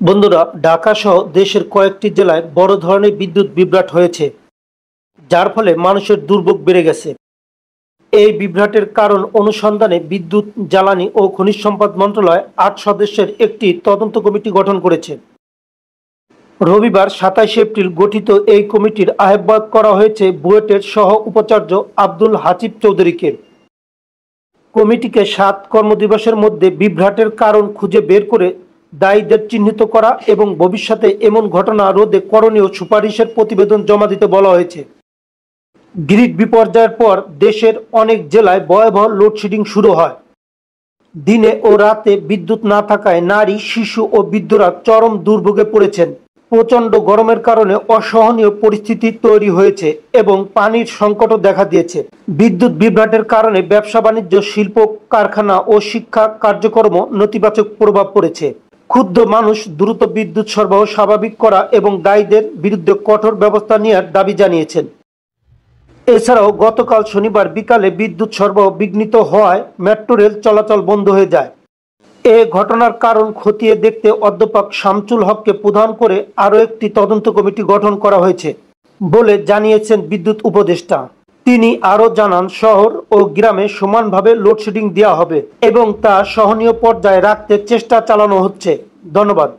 বন্ধুরা, ঢাকা সহ দেশের কয়েকটি জেলায় বড় ধরনের বিদ্যুৎ বিভ্রাট হয়েছে, যার ফলে মানুষের দুর্ভোগ বেড়ে গেছে। এই বিভ্রাটের কারণ অনুসন্ধানে বিদ্যুৎ, জ্বালানি ও খনিজ সম্পদ মন্ত্রণালয় ৮ সদস্যের একটি তদন্ত কমিটি গঠন করেছে। রবিবার ২৭ এপ্রিল গঠিত এই কমিটির আহ্বায়ক করা হয়েছে বুয়েটের সহ উপাচার্য আব্দুল হাসিব চৌধুরীকে। কমিটিকে ৭ কর্মদিবসের মধ্যে বিভ্রাটের কারণ খুঁজে বের করে দায়ীদের চিহ্নিত করা এবং ভবিষ্যতে এমন ঘটনা রোধে করণীয় সুপারিশের প্রতিবেদন জমা দিতে বলা হয়েছে। গ্রিড বিপর্যয়ের পর দেশের অনেক জেলায় ভয়াবহ লোডশেডিং শুরু হয়। দিনে ও রাতে বিদ্যুৎ না থাকায় নারী, শিশু ও বৃদ্ধরা চরম দুর্ভোগে পড়েছেন। প্রচণ্ড গরমের কারণে অসহনীয় পরিস্থিতি তৈরি হয়েছে এবং পানির সংকটও দেখা দিয়েছে। বিদ্যুৎ বিভ্রাটের কারণে ব্যবসা বাণিজ্য, শিল্প কারখানা ও শিক্ষা কার্যক্রম নেতিবাচক প্রভাব পড়েছে। ক্ষুব্ধ মানুষ দ্রুত বিদ্যুৎ সরবরাহ স্বাভাবিক করা এবং দায়ীদের বিরুদ্ধে কঠোর ব্যবস্থা নেওয়ার দাবি জানিয়েছেন। এছাড়াও গতকাল শনিবার বিকালে বিদ্যুৎ সরবরাহ বিঘ্নিত হওয়ায় মেট্রো রেল চলাচল বন্ধ হয়ে যায়। এ ঘটনার কারণ খতিয়ে দেখতে অধ্যাপক শামসুল হককে প্রধান করে আরও একটি তদন্ত কমিটি গঠন করা হয়েছে বলে জানিয়েছেন বিদ্যুৎ উপদেষ্টা। তিনি আরও জানান, শহর ও গ্রামে সমানভাবে লোডশেডিং দেওয়া হবে এবং তা সহনীয় পর্যায়ে রাখতে চেষ্টা চালানো হচ্ছে। ধন্যবাদ।